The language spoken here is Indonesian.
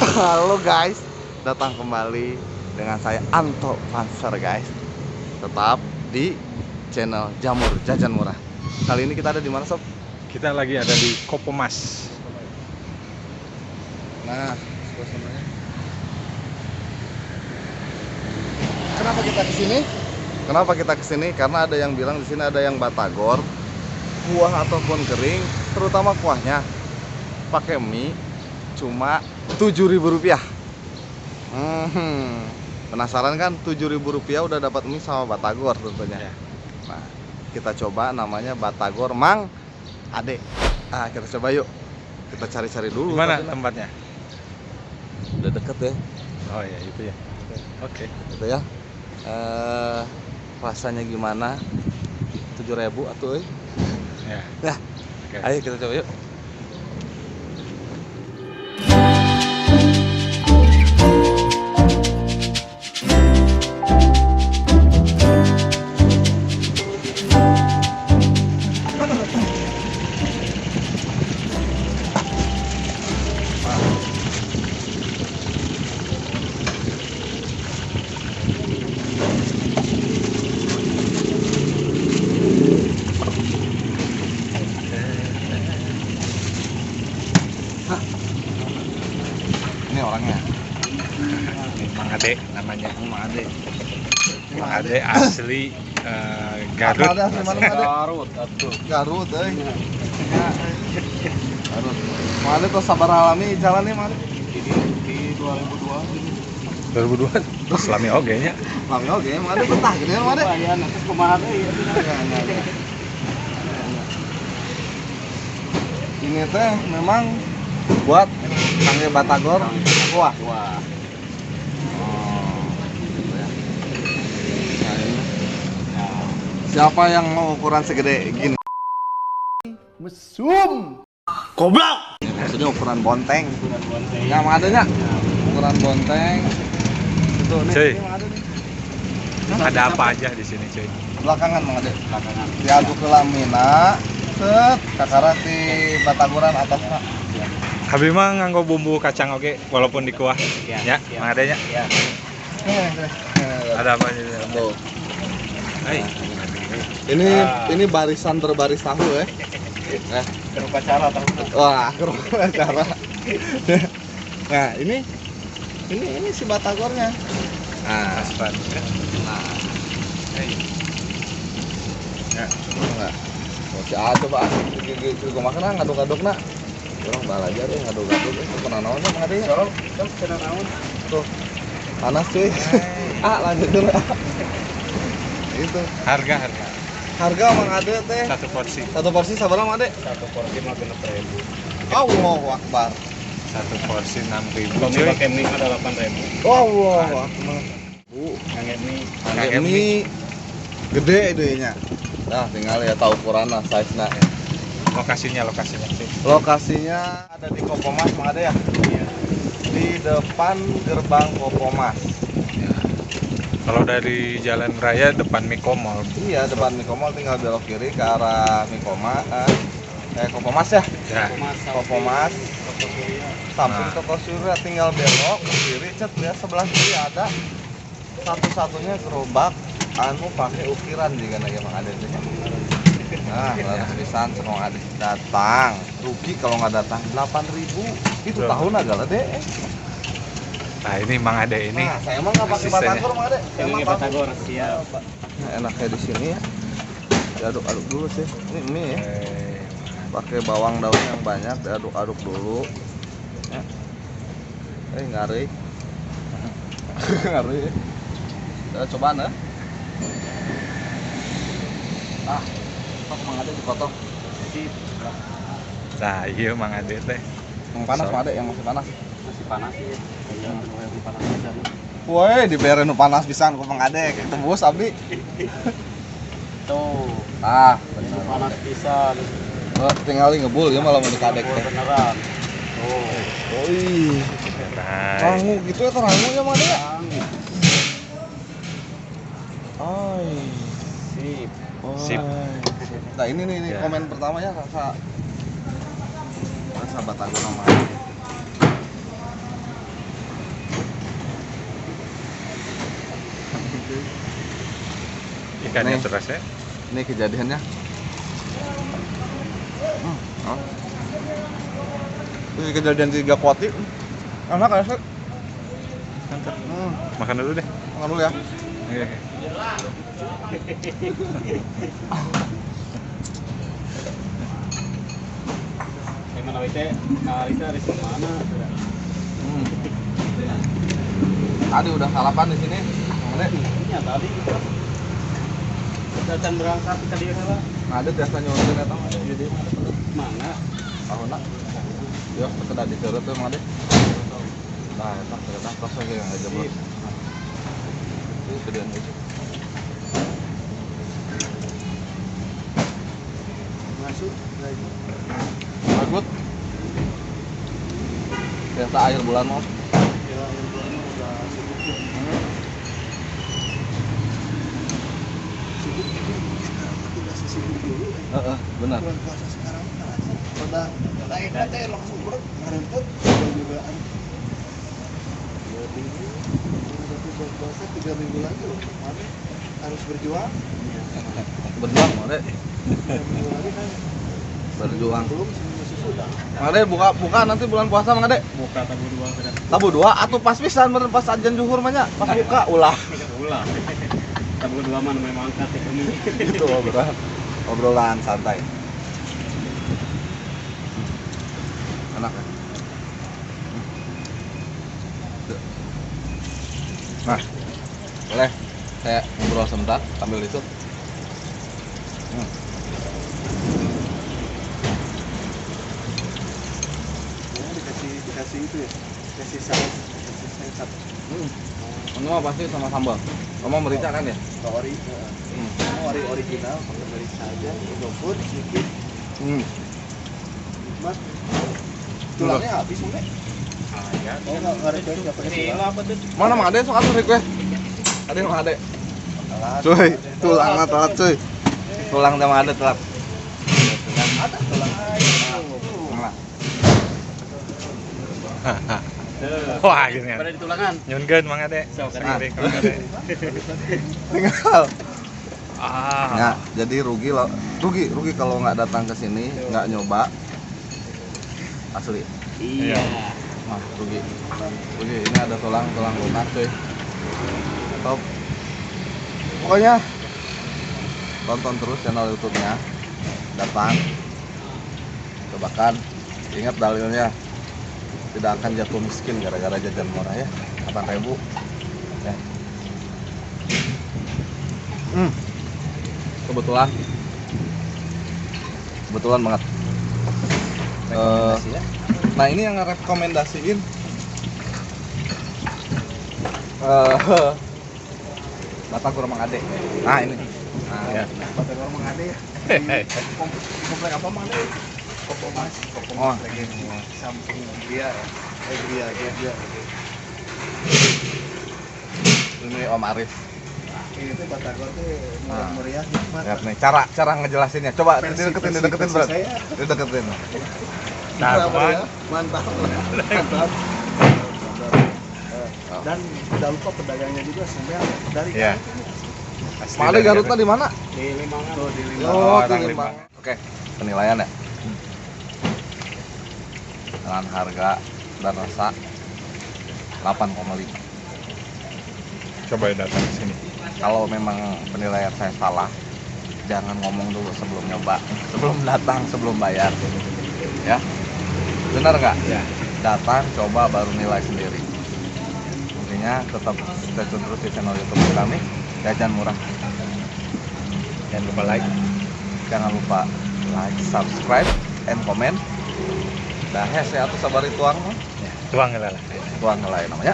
Halo guys, datang kembali dengan saya Anto Panser guys. Tetap di channel Jamur Jajan Murah. Kali ini kita ada di mana sob? Kita lagi ada di Kopomas. Nah, suasananya. Kenapa kita kesini? Kenapa kita kesini? Karena ada yang bilang di sini ada yang batagor, kuah ataupun kering, terutama kuahnya pakai mie cuma Rp7.000. Penasaran kan? Rp7.000 udah dapat mie sama batagor tentunya. Nah, kita coba namanya batagor Mang Ade. Ah, kita coba yuk. Kita cari-cari dulu. Gimana tempatnya? Udah deket ya. Oh ya itu ya. Oke. Gitu ya. Rasanya gimana? 7.000 atuh euy. Ya. Nah, Oke. ayo kita coba yuk. Ini orangnya. Mang Ade namanya. Mang Ade. Mang Ade asli Garut. Apa ada asli mana, Mang Ade? Garut atuh. Garut euy. Garut. Mang Ade tuh sabar alami jalan nih Mang Ade. Di 2002. 2002 terus lami oge nya. Lami oge Mang Ade betah gede Mang Ade. Aya nanti kumaha deui ya. Ini teh memang buat kangge batagor kuah. Wah, Oh, gitu ya. Nah, ini. Siapa yang mau ukuran segede gini? Mesum. goblok. Ini maksudnya ukuran bonteng. Bulan bonteng. Ya, Mang Ade nya. Ukuran bonteng. Itu nih, Cuy. ini Mang Ade nih. Ada apa aja di sini, cuy? Belakangan Mang Ade. Belakangan. Diaduk ke lamina, set kakara di batagoran atasnya. Habis mah nganggo bumbu kacang oge walaupun di kuah. Ya, Iya. Mang Ade nya. Ya. Ada apa aja? Tuh. Hai. Ini Ah. ini barisan berbaris tahu ya. Berupacara tahu. Wah, keren acara. Nah, ini si batagornya. Nah, Aspan. nah, Hai. Ya. enggak. Masih ada Pak. Gigi makan ngaduk-ngaduk nak. Orang belajar deh ngaduk-ngaduk itu pernah naonnya Mang Ade. Sorok, kan kena naon? Tuh. Panas cuy. Lanjut dulu. Itu. Harga. Harga Mang Ade teh. Satu porsi. Satu porsi sabar Mang Ade. Satu porsi mah 6.000. Allahu Akbar. Satu porsi 6.000. Kalau Cuy. pakai mie ada 8.000. Allahu Akbar. Ngangge mie. Kayak mie gede idenya. Nah, tinggal ya tahu ukurannya, size-nya. Lokasinya cuy. Lokasinya ada di Kopomas, Mang Ade ya? Iya. Di depan gerbang Kopomas. Kalau dari jalan raya depan Mikomol. Iya, depan Mikomol tinggal belok kiri ke arah Kopomas ya? Ya. Kopomas. Toko Surya. Samping Nah. toko Surya tinggal belok ke kiri, cet ya sebelah kiri ada satu-satunya gerobak anu pakai ukiran juga nanya Mang Ade teh. Nah, laras pisan senong Ade datang. Rugi kalau nggak datang 8.000. Itu Betul. tahun agak lah deh. Nah ini Mang Ade ini. Nah, saya emang nggak pakai asistennya. batagor Mang Ade. Saya Ini emang batagor siap. Nah, enaknya di sini ya. Diaduk-aduk dulu sih. Ini mie ya. Pakai bawang daun yang banyak, diaduk-aduk dulu. Ya. Ngari. Ngari. Kita coba nah. Pak Mang Ade dipotong. Sip. Nah iya Mang Ade teh. Yang panas Mang Ade, yang masih panas. Masih panas ya. Iya, masih panas aja. Woi, dibere nu panas pisan ku Mang Ade, kayak tembus abdi. Tuh. Ah, Ini bener. panas pisan. Oh, tinggal ngebul ya malah mau dikadek teh. Beneran. Tuh. Oi, Nah, rangu gitu ya, rangu ya Mang Ade ya. Bang. Ai. Sip. Sip. Nah, ini nih Ya. komen pertamanya rasa batagor Mang Ade. ikannya Nih. terasa. Ini kejadiannya. Oh. Ini kejadian 3 kuati. Enak ya, Sek? Mantap. Hmm, Makan dulu deh. makan dulu ya. Oke. Gimana Wite? Kalisa dari mana? Hmm. Tadi udah sarapan di sini. Ada, Iya tadi kita datang berangkat ke dia lah. ada biasanya orang datang jadi Mana? tahunna. Ya, sekedar diturut tuh emang ada. Nah, enak sekedar kos aja yang aja bro. Ini gedean itu. Masuk lagi. Bagus. Biasa akhir bulan mau. Ya, yang udah sibuk tuh. Sibuk itu tidak sesibuk dulu. Benar. Bulan puasa sekarang kan pada naik kata langsung ngerempet juga bulan puasa 3 minggu lagi loh. Mana harus berjuang. Berjuang, Made. 3 minggu lagi kan Berjuang. belum masih sudah. Made buka nanti bulan puasa Made. Buka tabu dua benar. Tabu 2 atau pas pisan bener pas ajan zuhur mah nya, pas buka ulah. Ulah. Tabu dua mana memang angkat ekonomi. Gitu obrolan santai. Enak ya? Nah, boleh saya ngobrol sebentar sambil itu. Dikasih itu ya. Dikasih saus, dikasih sensat. Ini mah pasti sama sambal. Kamu merica kan ya? Ori. Ori original pakai merica aja, GoFood sedikit. Nikmat. Tulangnya habis mungkin. Ya. Oh, enggak request enggak pakai tulang. Apa tuh? Mana Mang Ade sok atuh request? Ada yang Mang Ade. Telat. Cuy, tulang mah telat cuy. Tulang sama ada telat. Ada tulang. Nah, Wah, gini Pada kan. di tulangan. Nyunkeun Mang Ade. Sok, Sering ah. deh, Mang Ade. tinggal. Ah. Ya, jadi rugi loh. Rugi kalau nggak datang ke sini, nggak nyoba. Asli. Iya. Nah, rugi. Ini ada tulang lunak cuy. Top. Pokoknya tonton terus channel YouTube-nya. Datang. Cobakan. Ingat dalilnya. Tidak akan jatuh miskin gara-gara jajan murah ya. 8.000. Ya. Kebetulan banget. Rekomendasi ya. Nah ini yang ngerekomendasiin Batak Kurang Mang Ade. Nah ini. Nah, Ya. Kota Gormang ada ya. Komplek apa Mang Ade? Kopo Mas. Kopo Oh. Mas lagi di samping dia. Dia. Ini Om Arif. Ini tuh Batagor tuh Nah. meriah nikmat. Lihat nih cara ngejelasinnya. Coba dideketin bro. Saya. Dideketin. Nah, Mantap. Dan tidak lupa pedagangnya juga sampai dari Iya. Mang Ade Garutnya di mana? di Limangan. Oh, di Limangan. Oh, orang di Limbang. Limbang. Oke, penilaian ya. Dengan harga dan rasa 8,5. Coba datang ke sini. Kalau memang penilaian saya salah, jangan ngomong dulu sebelum nyoba, sebelum datang, sebelum bayar. Ya, benar nggak? Ya. Datang, coba baru nilai sendiri. Intinya tetap stay tune terus di channel YouTube kami, Jajan Murah. Jangan lupa like. Jangan lupa like, subscribe, and comment. Dah ya, saya atuh sabar tuang, Ya, tuang lah. tuang lain namanya.